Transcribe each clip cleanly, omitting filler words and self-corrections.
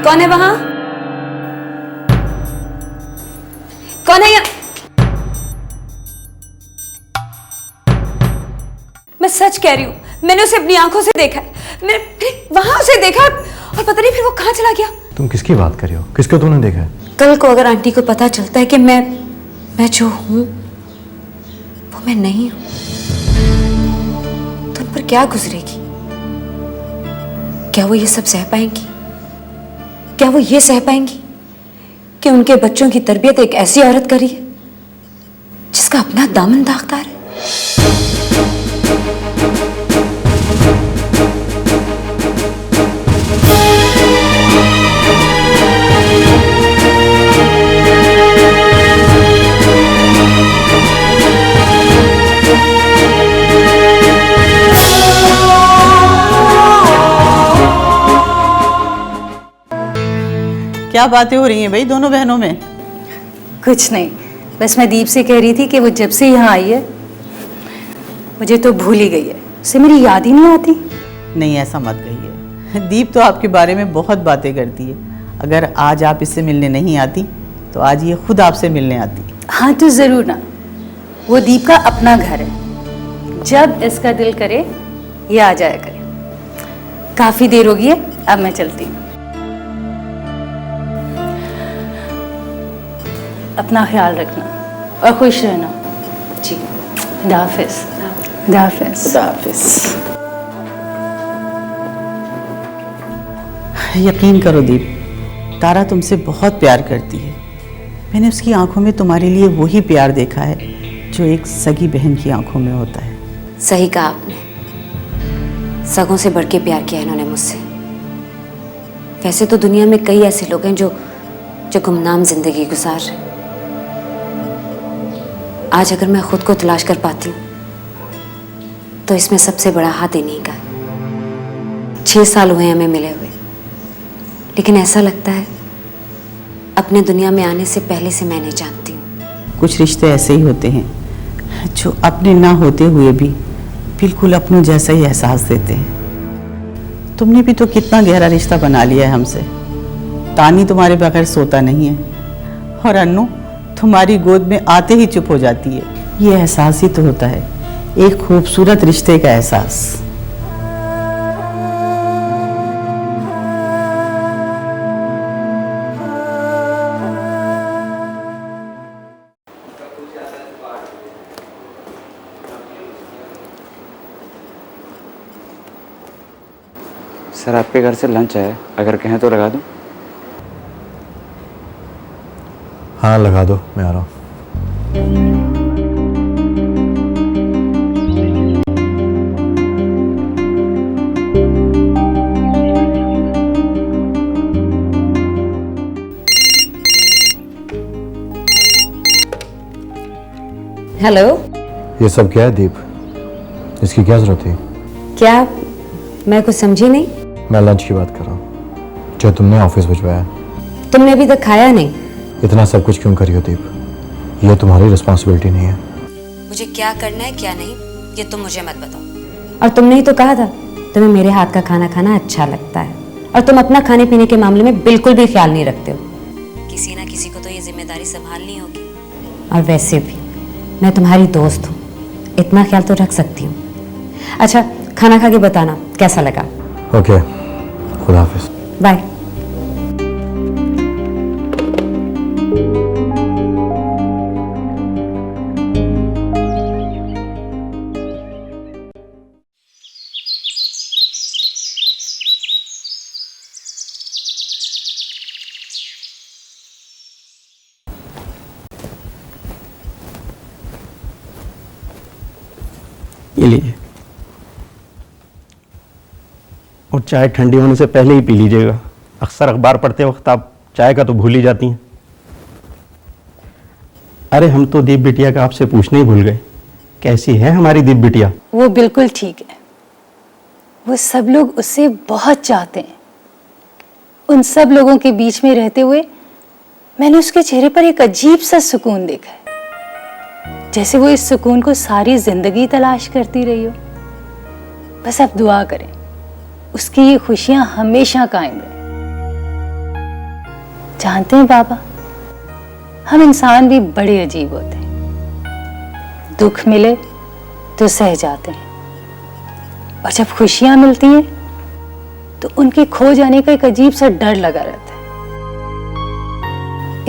कौन है वहां? कौन है? मैं सच कह रही हूं, मैंने उसे अपनी आंखों से देखा है। मैंने वहां उसे देखा और पता नहीं फिर वो कहां चला गया। तुम किसकी बात कर रही हो? किसको तुमने देखा है? कल को अगर आंटी को पता चलता है कि मैं जो हूं वो मैं नहीं हूं, तो उन पर क्या गुजरेगी? क्या वो ये सब सह पाएंगी? क्या वो ये सह पाएंगी कि उनके बच्चों की तरबियत एक ऐसी औरत करी है जिसका अपना दामन दागदार है? क्या बातें हो रही हैं भाई दोनों बहनों में? कुछ नहीं, बस मैं दीप से कह रही थी कि वो जब से यहाँ आई है मुझे तो भूल ही गई है, उसे मेरी याद ही नहीं आती। नहीं, ऐसा मत कहिए। दीप तो आपके बारे में बहुत बातें करती है। अगर आज आप इससे मिलने नहीं आती तो आज ये खुद आपसे मिलने आती। हाँ तो ज़रूर ना, वो दीप का अपना घर है, जब इसका दिल करे ये आ जाया करे। काफ़ी देर हो गई है, अब मैं चलती हूँ। अपना ख्याल रखना और खुश रहना जी। खुदा हाफिज़। खुदा हाफिज़। खुदा हाफिज़। यकीन करो दीप, तारा तुमसे बहुत प्यार करती है। मैंने उसकी आंखों में तुम्हारे लिए वही प्यार देखा है जो एक सगी बहन की आंखों में होता है। सही कहा आपने, सगों से बढ़ के प्यार किया इन्होंने मुझसे। वैसे तो दुनिया में कई ऐसे लोग हैं जो गुमनाम जिंदगी गुजार रहे। आज अगर मैं खुद को तलाश कर पाती हूँ तो इसमें सबसे बड़ा हाथ इन्हीं का है। 6 साल हुए हमें मिले हुए, लेकिन ऐसा लगता है अपने दुनिया में आने से पहले से मैं नहीं जानती हूँ। कुछ रिश्ते ऐसे ही होते हैं जो अपने ना होते हुए भी बिल्कुल अपनों जैसा ही एहसास देते हैं। तुमने भी तो कितना गहरा रिश्ता बना लिया है हमसे। तानी तुम्हारे बगैर सोता नहीं है और अन्नू तुम्हारी गोद में आते ही चुप हो जाती है। ये एहसास ही तो होता है एक खूबसूरत रिश्ते का एहसास। सर आपके घर से लंच है, अगर कहें तो लगा दूं? हाँ लगा दो, मैं आ रहा हूँ। हेलो। ये सब क्या है दीप? इसकी क्या जरूरत थी? क्या? मैं कुछ समझी नहीं। मैं लंच की बात कर रहा हूँ जो तुमने ऑफिस भिजवाया। तुमने अभी तक खाया नहीं। इतना सब कुछ क्यों करी हो दीप? ये तुम्हारी रिस्पॉन्सिबिलिटी नहीं है। मुझे क्या करना है क्या नहीं ये तुम मुझे मत बताओ। और तुमने ही तो कहा था तुम्हें मेरे हाथ का खाना खाना अच्छा लगता है, और तुम अपना खाने पीने के मामले में बिल्कुल भी ख्याल नहीं रखते हो। किसी ना किसी को तो ये जिम्मेदारी संभालनी होगी। और वैसे भी मैं तुम्हारी दोस्त हूँ, इतना ख्याल तो रख सकती हूँ। अच्छा, खाना खा के बताना कैसा लगा। ओके, खुदा हाफिज। बाय। ये लीजिए, और चाय ठंडी होने से पहले ही पी लीजिएगा। अक्सर अखबार पढ़ते वक्त आप चाय का तो भूल ही जाती हैं। अरे हम तो दीप बिटिया का आपसे पूछने ही भूल गए, कैसी है हमारी दीप बिटिया? वो बिल्कुल ठीक है। वो सब लोग उसे बहुत चाहते हैं। उन सब लोगों के बीच में रहते हुए मैंने उसके चेहरे पर एक अजीब सा सुकून देखा है, जैसे वो इस सुकून को सारी जिंदगी तलाश करती रही हो। बस आप दुआ करें उसकी ये खुशियां हमेशा कायम रहें। जानते हैं बाबा, हम इंसान भी बड़े अजीब होते हैं। दुख मिले तो सह जाते हैं, और जब खुशियां मिलती हैं तो उनके खो जाने का एक अजीब सा डर लगा रहता है।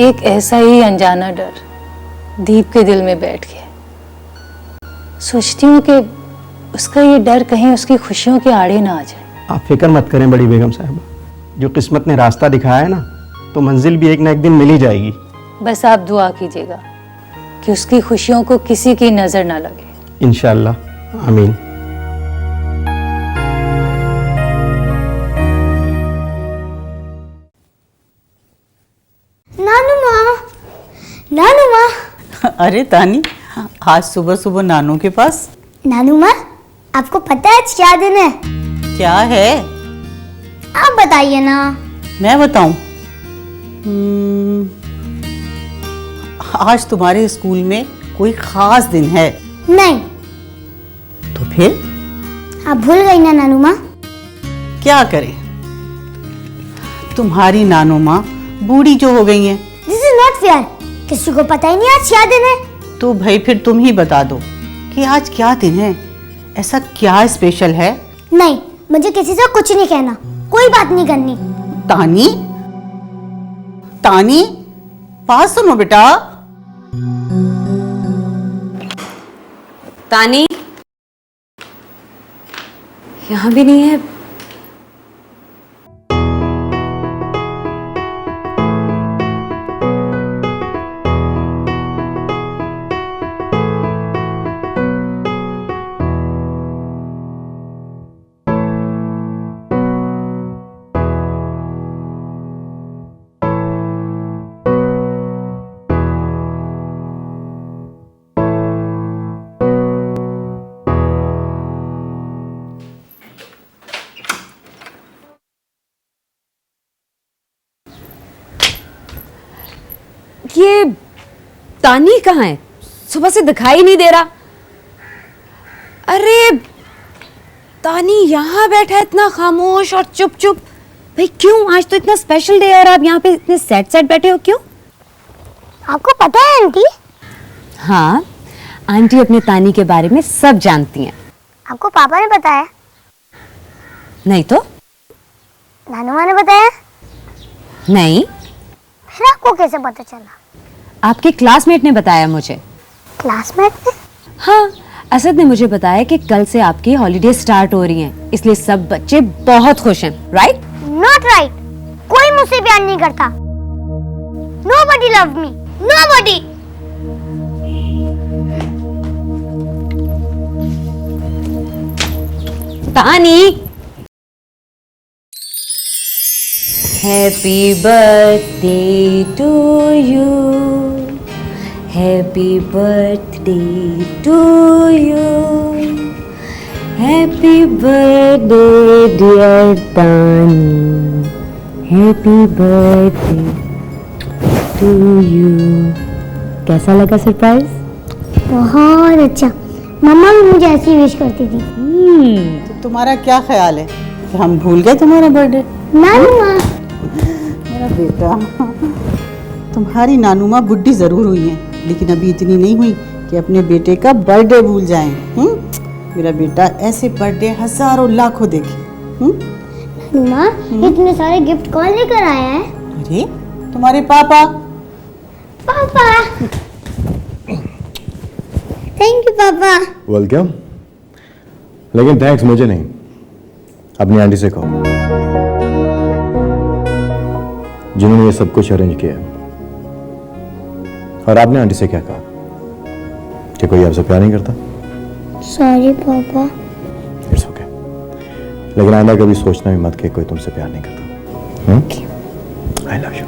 एक ऐसा ही अनजाना डर दीप के दिल में बैठ गया। सोचती हूँ कि उसका ये डर कहीं उसकी खुशियों के आड़े ना आ जाए। आप फिक्र मत करें बड़ी बेगम साहिबा, जो किस्मत ने रास्ता दिखाया है ना, तो मंजिल भी एक ना एक दिन मिल ही जाएगी। बस आप दुआ कीजिएगा कि उसकी खुशियों को किसी की नजर ना लगे। इंशाअल्लाह, आमीन। नानू माँ, नानू माँ। अरे तानी, आज सुबह सुबह नानू के पास? नानू माँ, आपको पता है आज क्या दिन है? क्या है? आप बताइए ना। मैं बताऊं? आज तुम्हारे स्कूल में कोई खास दिन है? नहीं। तो फिर आप भूल गई ना नानू माँ? क्या करें, तुम्हारी नानू माँ बूढ़ी जो हो गई हैं। This is not fair. किसी को पता ही नहीं आज क्या दिन है। तो भाई फिर तुम ही बता दो कि आज क्या दिन है, ऐसा क्या स्पेशल है? नहीं, मुझे किसी से कुछ नहीं कहना, कोई बात नहीं करनी। तानी, तानी, बात सुनो बेटा। तानी यहाँ भी नहीं है। ये तानी कहाँ है? सुबह से दिखाई नहीं दे रहा। अरे तानी यहाँ बैठा है इतना खामोश और चुप चुप। भाई क्यों? आज तो इतना स्पेशल डे है और आप यहाँ पे इतने सेट सेट बैठे हो, क्यों? आपको पता है आंटी? हाँ, आंटी अपने तानी के बारे में सब जानती हैं। आपको पापा ने बताया? नहीं तो? नानू माँ ने बताया? नहीं। फिर आपको कैसे पता चला? आपके क्लासमेट ने बताया मुझे। क्लासमेट ने? हाँ, असद ने मुझे बताया कि कल से आपकी हॉलीडे स्टार्ट हो रही हैं, इसलिए सब बच्चे बहुत खुश हैं, राइट? Not right. कोई मुझसे प्यार नहीं करता। Nobody loved me. Nobody. Tani, happy birthday to you, happy birthday to you, happy birthday dear Tani, happy birthday to you. कैसा लगा सरप्राइज? बहुत अच्छा। मम्मा भी मुझे ऐसी विश करती थी। तो तुम्हारा क्या ख्याल है कि हम भूल गए तुम्हारा बर्थडे? नानू माँ, मेरा बेटा, तुम्हारी नानू माँ बुढ़ी जरूर हुई हैं, लेकिन अभी इतनी नहीं हुई कि अपने बेटे का बर्थडे भूल जाएं। मेरा बेटा ऐसे बर्थडे हजारों लाखों देखे। नानू माँ, इतने सारे गिफ्ट कौन लेकर आया है? अरे तुम्हारे पापा। पापा। थैंक यू पापा। वेलकम। लेकिन थैंक्स मुझे नहीं, अपनी आंटी से कहो, जिन्होंने ये सब कुछ अरेंज किया। और आपने आंटी से क्या कहा कि कोई आपसे प्यार नहीं करता? सॉरी पापा। इट्स ओके, लेकिन आइंदा कभी सोचना भी मत कि कोई तुमसे प्यार नहीं करता। I love you.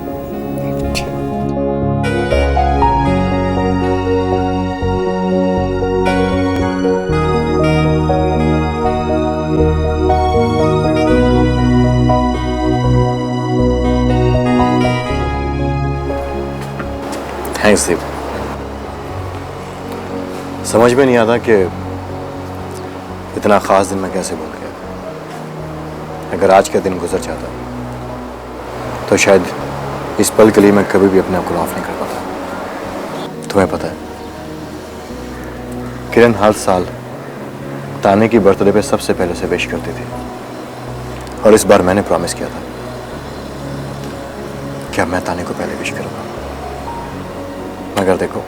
थैंक्स दीप। समझ में नहीं आता कि इतना खास दिन मैं कैसे भूल गया। अगर आज का दिन गुजर जाता तो शायद इस पल के लिए मैं कभी भी अपने आप को माफ नहीं कर पाता। तुम्हें पता है किरण हर साल ताने की बर्थडे पे सबसे पहले उसे विश करती थी, और इस बार मैंने प्रॉमिस किया था कि अब मैं ताने को पहले विश करूंगा। मगर देखो,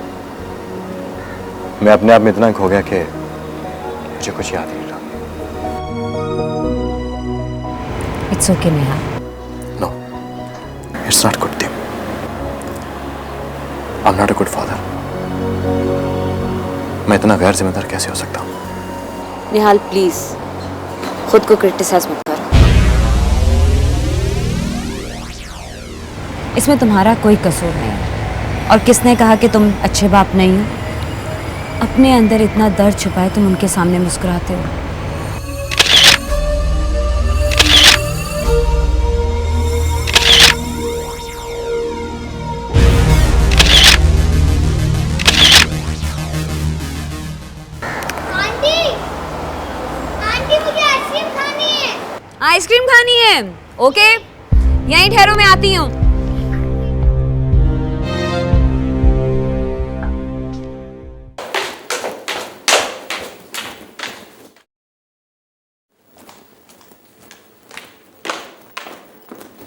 मैं अपने आप में इतना खो गया कि मुझे कुछ याद नहीं रहा। It's okay Neha. No, it's not good thing. I am not a good father. मैं इतना गैर जिम्मेदार कैसे हो सकता हूँ? निहाल प्लीज खुद को क्रिटिसाइज मत करो। इसमें तुम्हारा कोई कसूर नहीं है। और किसने कहा कि तुम अच्छे बाप नहीं हो? अपने अंदर इतना दर्द छुपाए तुम उनके सामने मुस्कुराते हो। आंटी, आंटी मुझे आइसक्रीम खानी है। आइसक्रीम खानी है? ओके, यहीं ठहरो, मैं आती हूँ।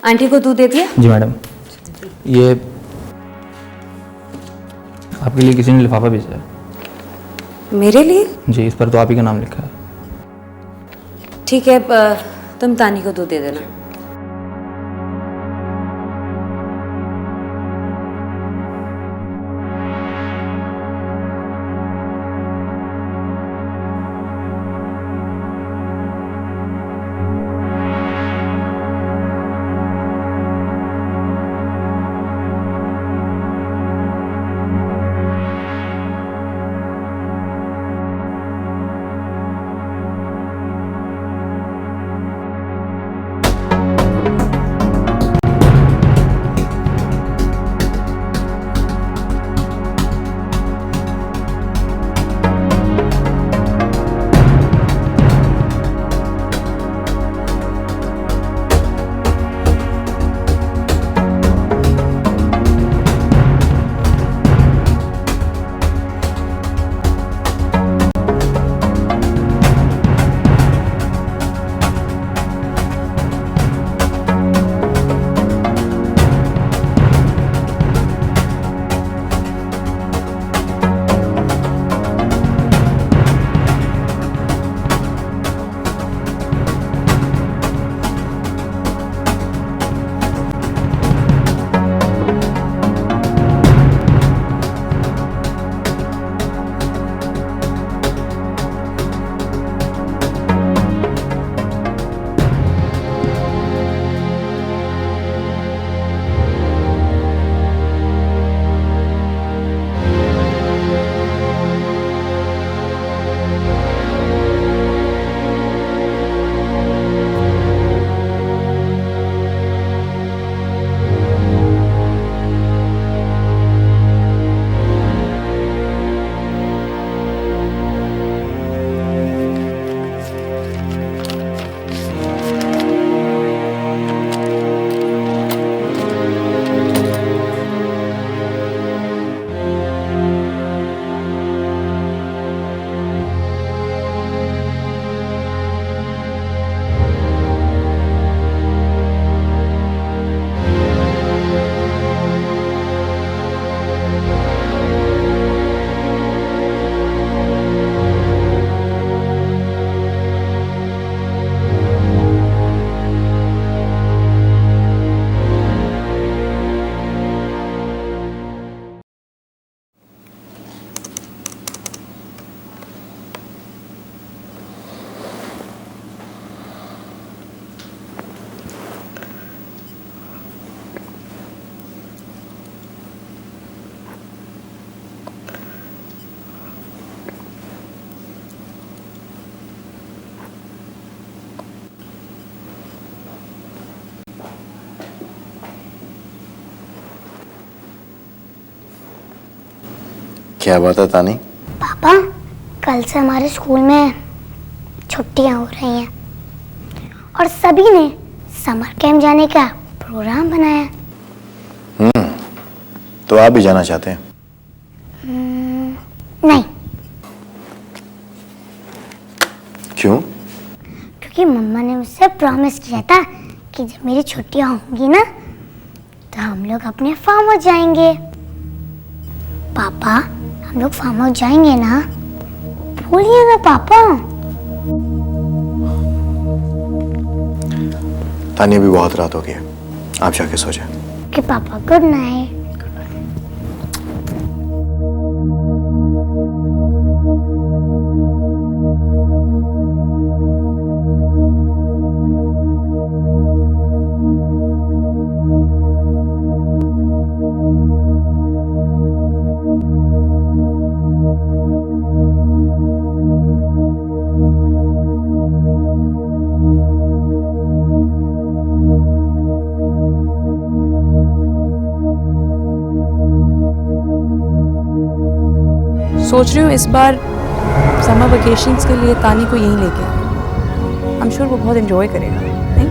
आंटी को दूध दे दिया? जी मैडम, ये आपके लिए किसी ने लिफाफा भेजा है। मेरे लिए? जी, इस पर तो आप ही का नाम लिखा है। ठीक है, तुम तानी को दूध दे देना। क्या बात है तानी? पापा, कल से हमारे स्कूल में छुट्टियां हो रही हैं और सभी ने समर कैंप जाने का प्रोग्राम बनाया। तो आप भी जाना चाहते हैं? नहीं, क्यों? क्योंकि मम्मा ने मुझसे प्रॉमिस किया था कि जब मेरी छुट्टियां होंगी ना तो हम लोग अपने फार्म हाउस जाएंगे। पापा, हम लोग फार्म हाउस जाएंगे ना? बोलिए ना पापा। तानिया भी बहुत रात हो गई है, आप जाके सो जाए। कि पापा गुड नाइट। सोच रही हूँ इस बार समर वेकेशंस के लिए तानी को यहीं लेके आऊँ। आई एम श्योर वो बहुत एंजॉय करेगा, नहीं?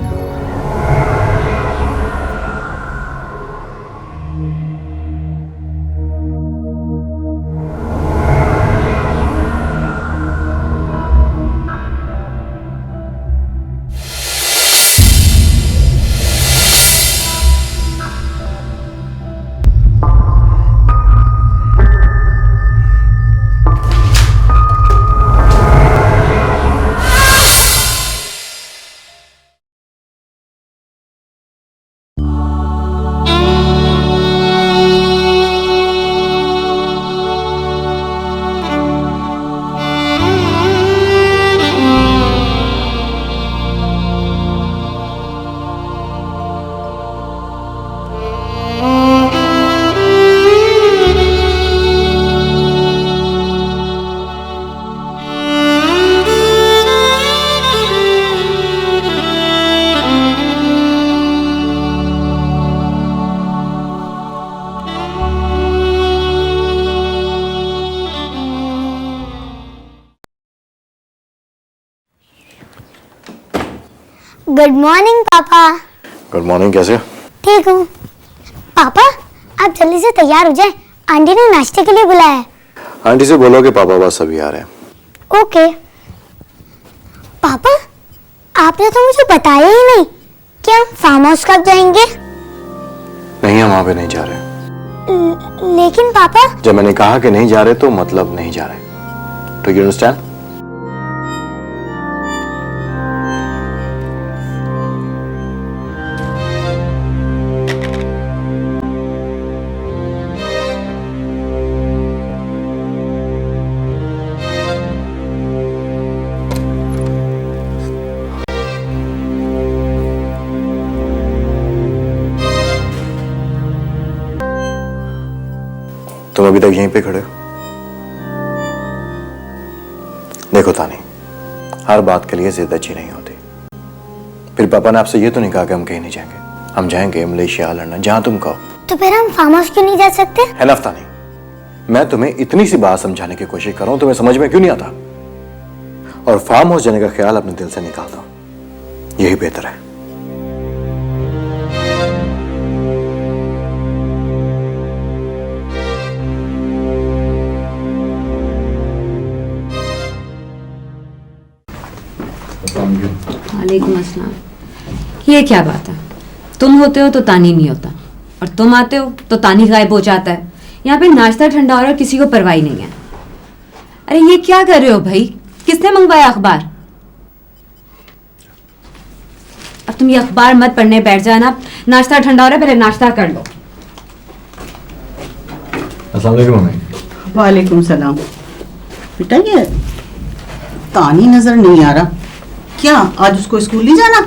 गुड मॉर्निंग पापा। गुड मॉर्निंग, कैसे हो? ठीक हूँ। पापा, आप जल्दी से तैयार हो जाएं, आंटी ने नाश्ते के लिए बुलाया है। आंटी से बोलो कि पापा बस अभी आ रहे हैं। ओके। पापा, आपने तो मुझे बताया ही नहीं कि हम फार्म हाउस कब जाएंगे। नहीं, हम वहां पे नहीं जा रहे। लेकिन पापा, जब मैंने कहा कि नहीं जा रहे तो मतलब नहीं जा रहे। Do you understand? तुम अभी तक यहीं पे खड़े हो? देखो तानी, हर बात के लिए जिद अच्छी नहीं होती। फिर पापा ने आपसे ये तो नहीं कहा कि हम कहीं नहीं जाएंगे। हम जाएंगे मलेशिया, लंदन, जहां तुम कहो। तो फिर हम फार्म हाउस क्यों नहीं जा सकते? एनफ तानी, मैं तुम्हें इतनी सी बात समझाने की कोशिश कर रहा हूं, तुम्हें समझ में क्यों नहीं आता? और फार्म हाउस जाने का ख्याल अपने दिल से निकाल दो, यही बेहतर है। वालेकुम अस्सलाम। ये क्या बात है? तुम होते हो तो तानी नहीं होता, और तुम आते हो तो तानी गायब हो जाता है। यहाँ पे नाश्ता ठंडा हो रहा है, किसी को परवाह नहीं है। अरे ये क्या कर रहे हो भाई? किसने मंगवाया अखबार? अब तुम ये अखबार मत पढ़ने बैठ जाना। नाश्ता ठंडा हो रहा है, पहले नाश्ता कर लो। अस्सलाम वालेकुम मम्मी। वालेकुम सलाम। बेटा, ये तानी नजर नहीं आ रहा, क्या आज उसको स्कूल नहीं जाना?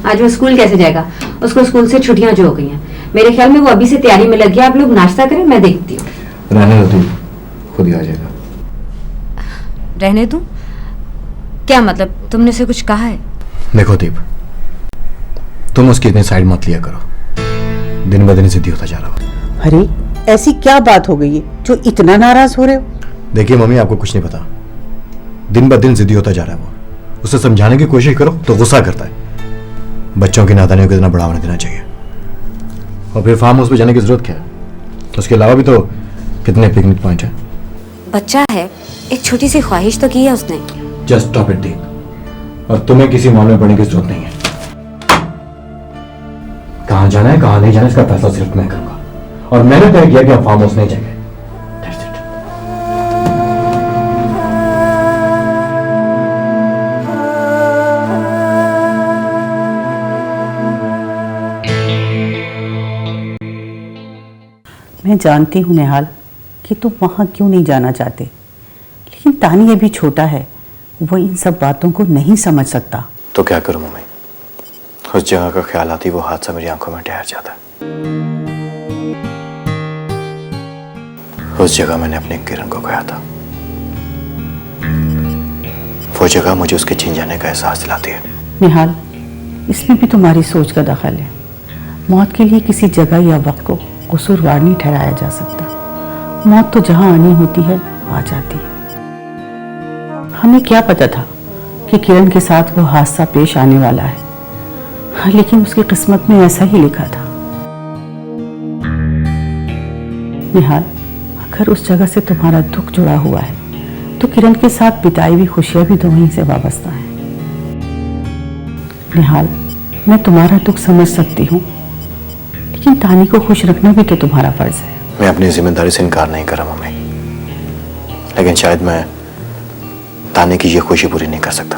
आज वो स्कूल कैसे जाएगा? उसको स्कूल से छुट्टियां जो हो गई हैं। मेरे ख्याल में वो अभी से तैयारी में लग गया। आप लोग नाश्ता करें, मैं देखती हूँ। रहने दो, खुद ही आ जाएगा। रहने दूं? क्या मतलब? तुमने उसे कुछ कहा है? देखो दीप, तुम उसकी इतनी साइड मत लिया करो, दिन ब दिन जिद्दी होता जा रहा हो। अरे ऐसी क्या बात हो गई है जो इतना नाराज हो रहे हो? देखिए मम्मी, आपको कुछ नहीं पता। दिन ब दिन जिद्दी होता जा रहा है वो। उसे समझाने की कोशिश करो तो गुस्सा करता है। बच्चों की नादानियों को इतना बढ़ावा नहीं देना चाहिए। और फिर फार्म हाउस पे जाने की जरूरत क्या है? उसके अलावा भी तो कितने पिकनिक पॉइंट हैं। बच्चा है, एक छोटी सी ख्वाहिश तो की है उसने। जस्ट स्टॉप इट दीप। और तुम्हें किसी मामले में पड़ने की जरूरत नहीं है। कहां जाना है कहां नहीं जाना इसका फैसला सिर्फ मैं करूंगा, और मैंने तय किया कि हम फार्म हाउस नहीं जाएंगे। That's it. मैं जानती हूँ निहाल कि तुम वहाँ क्यों नहीं जाना चाहते, लेकिन तानी अभी छोटा है, वो इन सब बातों को नहीं समझ सकता। तो क्या करूं मम्मी? उस जगह का ख्याल आती वो हादसा मेरी आंखों में ठहर जाता है। उस जगह मैंने अपने किरण को खोया था। वो जगह मुझे उसके छिन जाने का एहसास दिलाती है। निहाल, इसमें भी तुम्हारी सोच का दखल है। मौत के लिए किसी जगह या वक्त को कसूरवार नहीं ठहराया जा सकता। मौत तो जहां आनी होती है आ जाती है। हमें क्या पता था कि किरण के साथ वो हादसा पेश आने वाला है, लेकिन उसकी किस्मत में ऐसा ही लिखा था। निहाल, अगर उस जगह से तुम्हारा दुख जुड़ा हुआ है तो किरण के साथ बिताई हुई खुशियां भी तो वहीं से वाबस्ता हैं। निहाल, मैं तुम्हारा दुख समझ सकती हूँ, लेकिन तानी को खुश रखना भी तो तुम्हारा फर्ज है। मैं अपनी जिम्मेदारी से इनकार नहीं कर रहा मम्मी, लेकिन शायद मैं तानी की ये खुशी पूरी नहीं कर सकता।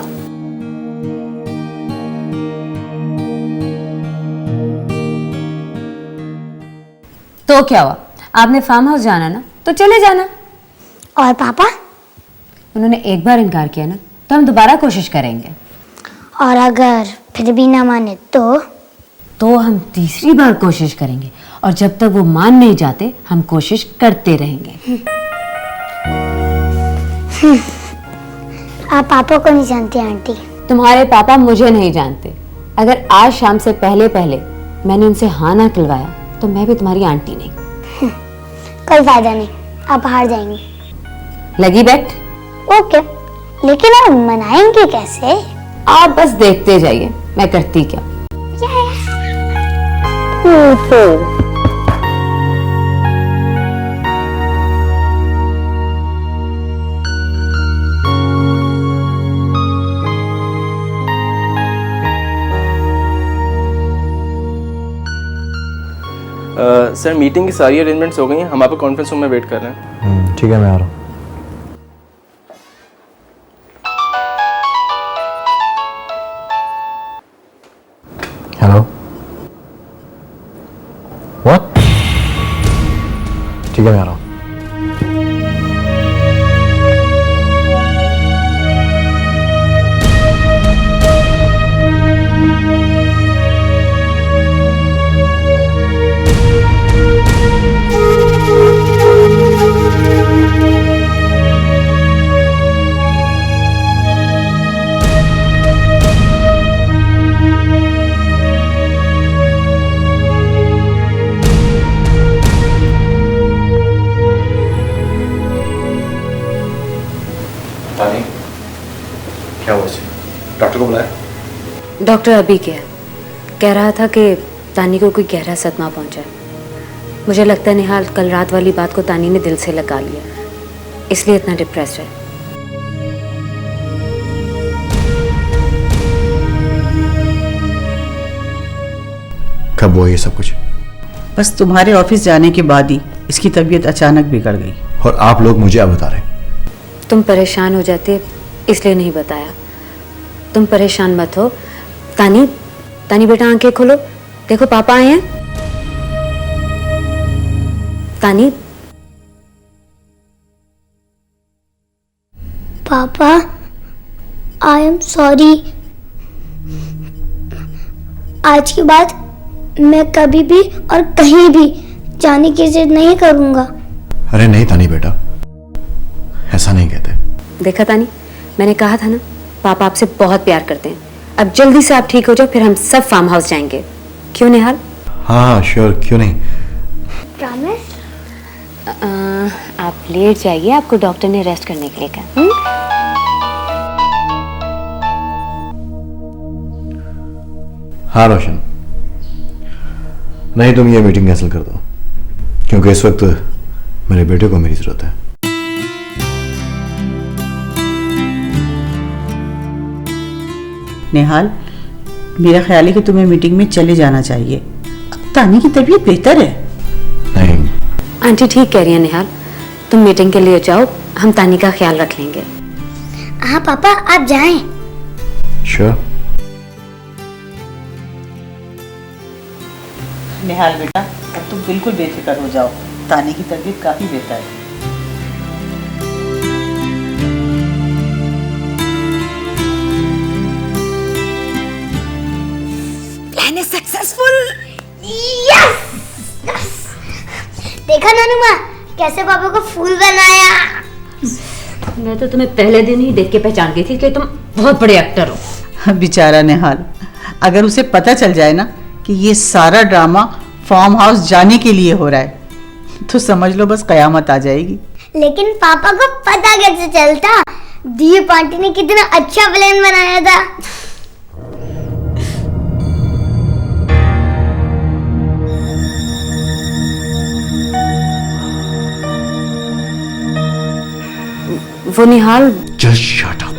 तो क्या हुआ, आपने फार्म हाउस जाना ना, तो चले जाना। और पापा? उन्होंने एक बार इनकार किया ना, तो हम दोबारा कोशिश करेंगे। और अगर फिर भी ना माने तो हम तीसरी बार कोशिश करेंगे, और जब तक वो मान नहीं जाते हम कोशिश करते रहेंगे। आप पापा को नहीं जानती आंटी। तुम्हारे पापा मुझे नहीं जानते। अगर आज शाम से पहले पहले मैंने उनसे हाँ ना खिलवाया तो मैं भी तुम्हारी आंटी नहीं। कोई फायदा नहीं, आप बाहर जाएंगे। लगी बेट? ओके, लेकिन आप मनाएंगे कैसे? आप बस देखते जाइए मैं करती क्या। सर मीटिंग की सारी अरेंजमेंट्स हो गई हैं, हम आपको कॉन्फ्रेंस रूम में वेट कर रहे हैं। ठीक है, मैं आ रहा हूँ। Hello, what? ठीक है, मैं आ रहा हूँ। क्या हुआ? डॉक्टर को बुलाया? डॉक्टर अभी गया, कह रहा था कि तानी को कोई गहरा सदमा पहुंचा है। मुझे लगता है निहाल, कल रात वाली बात को तानी ने दिल से लगा लिया, इसलिए इतना डिप्रेस्ड है। कब हुआ ये सब कुछ? बस तुम्हारे ऑफिस जाने के बाद ही इसकी तबीयत अचानक बिगड़ गई। और आप लोग मुझे अब बता रहे हैं? तुम परेशान हो जाते इसलिए नहीं बताया। तुम परेशान मत हो। तानी, तानी बेटा आंखें खोलो, देखो पापा आए हैं। तानी। पापा, आई एम सॉरी। आज के बाद मैं कभी भी और कहीं भी जाने की जिद नहीं करूंगा। अरे नहीं तानी बेटा, ऐसा नहीं कहते। देखा तानी, मैंने कहा था ना, पापा आपसे बहुत प्यार करते हैं। अब जल्दी से आप ठीक हो जाओ, फिर हम सब फार्म हाउस जाएंगे। क्यों निहाल? हाँ श्योर, क्यों नहीं। प्रॉमिस? आप लेट जाइए, आपको डॉक्टर ने रेस्ट करने के लिए कहा। हाँ रोशन, नहीं, तुम ये मीटिंग कैंसिल कर दो, क्योंकि इस वक्त मेरे बेटे को मेरी जरूरत है। नेहाल, मेरा ख्याल है कि तुम्हें मीटिंग में चले जाना चाहिए। अब तानी की तबीयत बेहतर है। नहीं, आंटी ठीक कह रही है निहाल, तुम मीटिंग के लिए जाओ, हम तानी का ख्याल रख लेंगे। हाँ पापा आप जाएं। श्योर। नेहाल बेटा, अब तुम बिल्कुल बेफिक्र हो जाओ, तानी की तबीयत काफी बेहतर है। Plan is successful. यस देखा नानू माँ कैसे पापा को फूल बनाया। मैं तो तुम्हें पहले दिन ही देख के पहचान गई थी कि तुम बहुत बड़े एक्टर हो। बेचारा नेहाल, अगर उसे पता चल जाए ना कि ये सारा ड्रामा फार्म हाउस जाने के लिए हो रहा है तो समझ लो बस कयामत आ जाएगी। लेकिन पापा को पता कैसे चलता? दीप आंटी ने कितना अच्छा प्लान बनाया था। वो निहाल, जस्ट शट अप।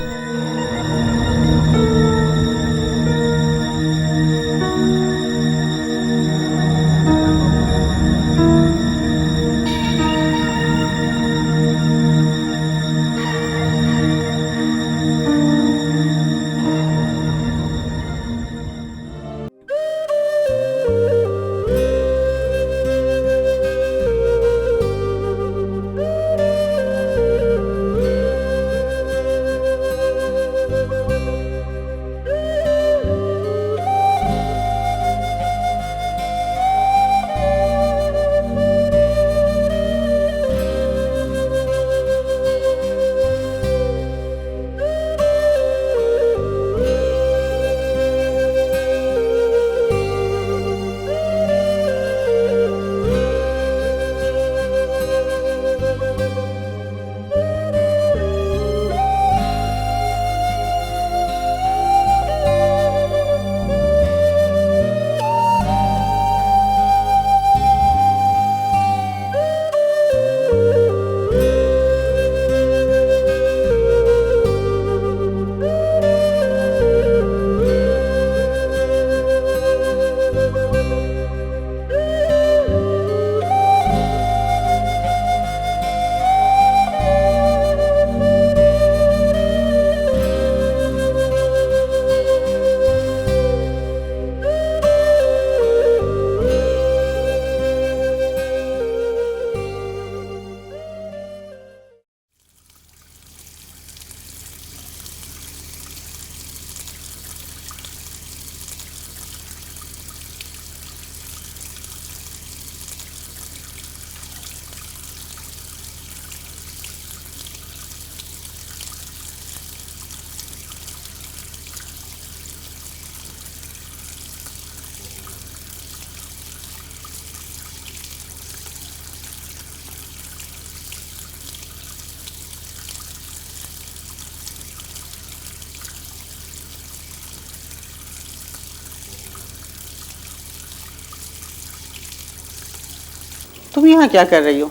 तुम यहाँ क्या कर रही हो?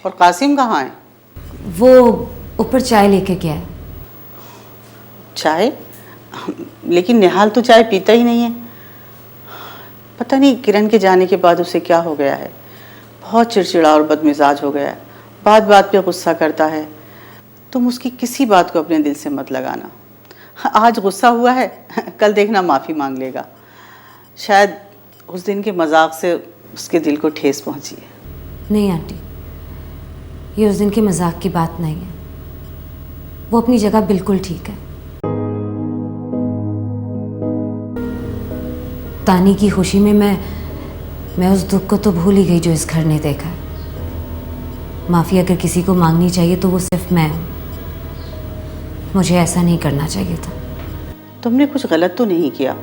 और कासिम कहाँ है? वो ऊपर चाय लेके गया है। चाय? लेकिन निहाल तो चाय पीता ही नहीं है। पता नहीं किरण के जाने के बाद उसे क्या हो गया है। बहुत चिड़चिड़ा और बदमिजाज हो गया है, बात बात पे गुस्सा करता है। तुम उसकी किसी बात को अपने दिल से मत लगाना। आज गुस्सा हुआ है, कल देखना माफ़ी मांग लेगा। शायद उस दिन के मजाक से उसके दिल को ठेस पहुंची है। नहीं आंटी, ये उस दिन के मजाक की बात नहीं है। वो अपनी जगह बिल्कुल ठीक है। तानी की खुशी में मैं उस दुख को तो भूल ही गई जो इस घर ने देखा है। माफ़ी अगर किसी को मांगनी चाहिए तो वो सिर्फ मैं हूँ। मुझे ऐसा नहीं करना चाहिए था। तुमने कुछ गलत तो नहीं किया।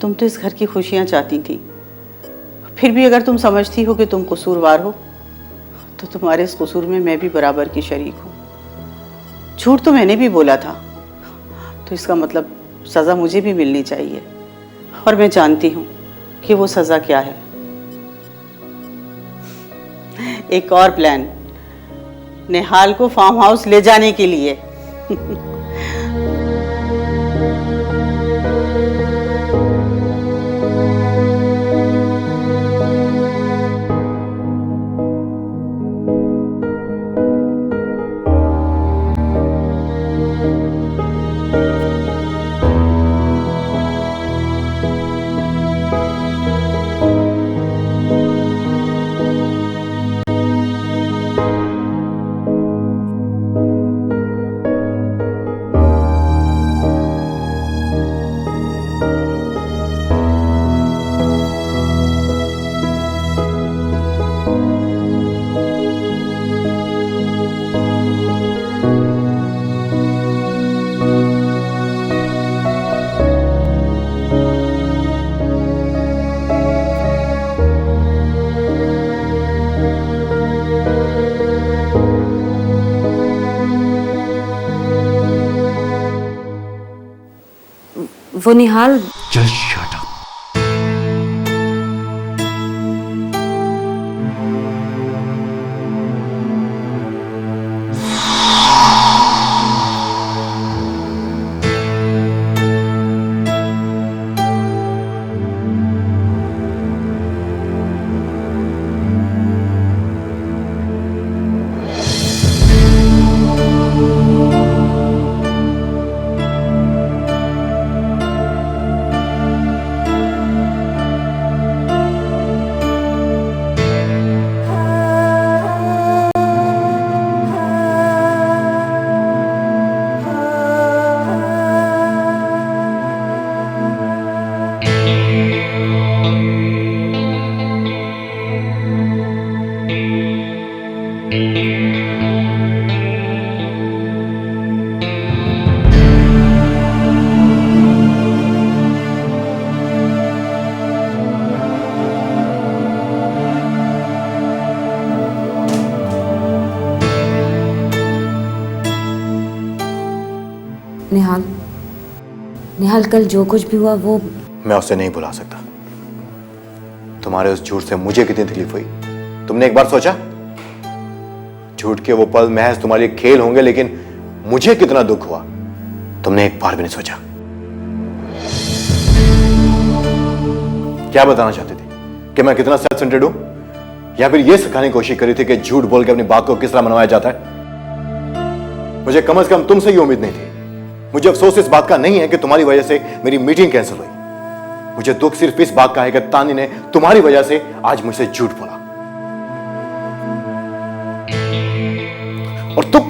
तुम तो इस घर की खुशियाँ चाहती थी। फिर भी अगर तुम समझती हो कि तुम कसूरवार हो तो तुम्हारे इस कसूर में मैं भी बराबर की शरीक हूँ। झूठ तो मैंने भी बोला था, तो इसका मतलब सज़ा मुझे भी मिलनी चाहिए। और मैं जानती हूँ कि वो सज़ा क्या है। एक और प्लान, निहाल को फार्म हाउस ले जाने के लिए। वो निहाल Just shut up. निहाल, निहाल कल जो कुछ भी हुआ वो मैं उसे नहीं भुला सकता। तुम्हारे उस झूठ से मुझे कितनी तकलीफ हुई तुमने एक बार सोचा? झूठ के वो पल महज तुम्हारे लिए खेल होंगे, लेकिन मुझे कितना दुख हुआ तुमने एक बार भी नहीं सोचा। क्या बताना चाहती थी कि मैं कितना सेल्फ सेंटर्ड हूं, या फिर यह सिखाने की कोशिश करी थी कि झूठ बोल के अपनी बात को किस तरह मनवाया जाता है? मुझे कम से कम तुमसे ये उम्मीद नहीं थी। मुझे अफसोस इस बात का नहीं है कि तुम्हारी वजह से मेरी मीटिंग कैंसिल हुई। मुझे दुख सिर्फ इस बात का है कि तानी ने तुम्हारी वजह से आज मुझसे झूठ बोला। और तुम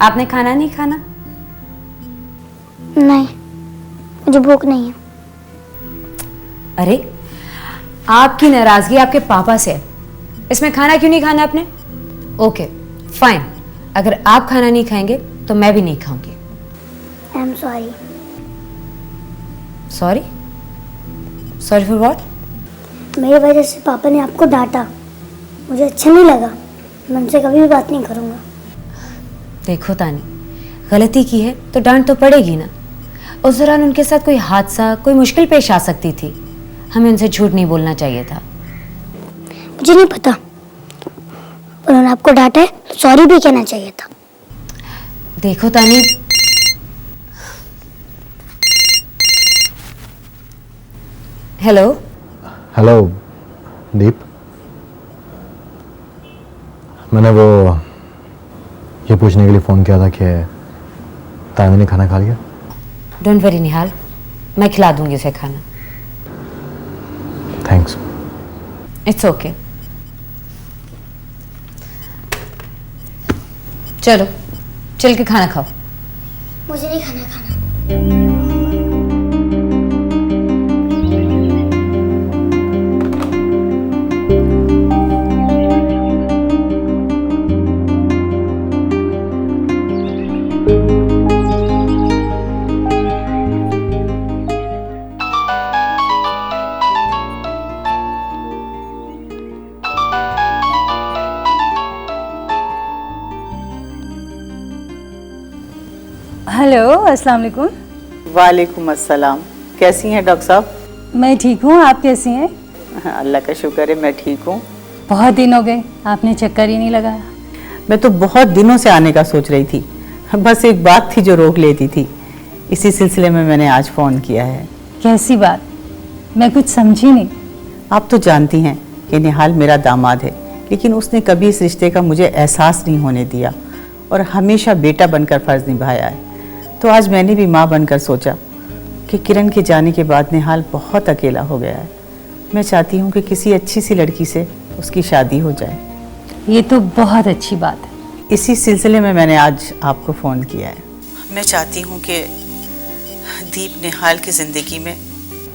आपने खाना नहीं खाना? नहीं, मुझे भूख नहीं है। अरे आपकी नाराजगी आपके पापा से है, इसमें खाना क्यों नहीं खाना आपने? ओके फाइन, अगर आप खाना नहीं खाएंगे तो मैं भी नहीं खाऊंगी। I am sorry. Sorry? Sorry for what? मेरी वजह से पापा ने आपको डांटा, मुझे अच्छा नहीं लगा। मैं उनसे कभी भी बात नहीं करूँगा। देखो तानी, गलती की है तो डांट तो पड़ेगी ना। उस दौरान उनके साथ कोई हादसा, कोई मुश्किल पेश आ सकती थी। हमें उनसे झूठ नहीं बोलना चाहिए था। मुझे नहीं पता, उन्होंने आपको डांटा है तो सॉरी भी कहना चाहिए था। देखो तानी, हेलो हेलो दीप, मैंने वो ये पूछने के लिए फ़ोन किया था कि तानी ने खाना खा लिया। डोंट वरी निहाल, मैं खिला दूंगी उसे खाना। थैंक्स। It's okay. चलो चल के खाना खाओ। मुझे नहीं खाना। हेलो, अस्सलाम वालेकुम। वालेकुम अस्सलाम। कैसी हैं डॉक्टर साहब? मैं ठीक हूँ, आप कैसी हैं? अल्लाह का शुक्र है, मैं ठीक हूँ। बहुत दिन हो गए, आपने चक्कर ही नहीं लगाया। मैं तो बहुत दिनों से आने का सोच रही थी, बस एक बात थी जो रोक लेती थी। इसी सिलसिले में मैंने आज फ़ोन किया है। कैसी बात? मैं कुछ समझी नहीं। आप तो जानती हैं कि निहाल मेरा दामाद है, लेकिन उसने कभी इस रिश्ते का मुझे एहसास नहीं होने दिया और हमेशा बेटा बनकर फ़र्ज़ निभाया है। तो आज मैंने भी माँ बनकर सोचा कि किरण के जाने के बाद निहाल बहुत अकेला हो गया है। मैं चाहती हूँ कि किसी अच्छी सी लड़की से उसकी शादी हो जाए। ये तो बहुत अच्छी बात है। इसी सिलसिले में मैंने आज आपको फ़ोन किया है। मैं चाहती हूँ कि दीप निहाल की ज़िंदगी में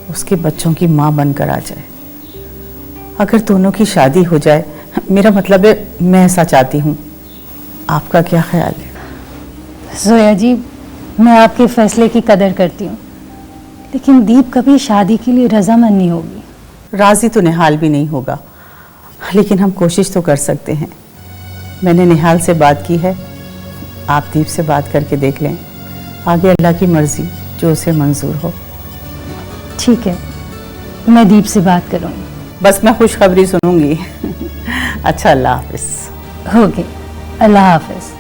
उसके बच्चों की माँ बनकर आ जाए। अगर दोनों की शादी हो जाए, मेरा मतलब है मैं ऐसा चाहती हूँ। आपका क्या ख्याल है? जोया जी, मैं आपके फैसले की कदर करती हूँ, लेकिन दीप कभी शादी के लिए रजामंद नहीं होगी। राजी तो निहाल भी नहीं होगा, लेकिन हम कोशिश तो कर सकते हैं। मैंने निहाल से बात की है, आप दीप से बात करके देख लें। आगे अल्लाह की मर्जी, जो उसे मंजूर हो। ठीक है, मैं दीप से बात करूँगी। बस मैं खुशखबरी सुनूंगी। अच्छा, अल्लाह हाफिज़। हो गई, अल्लाह हाफिज़।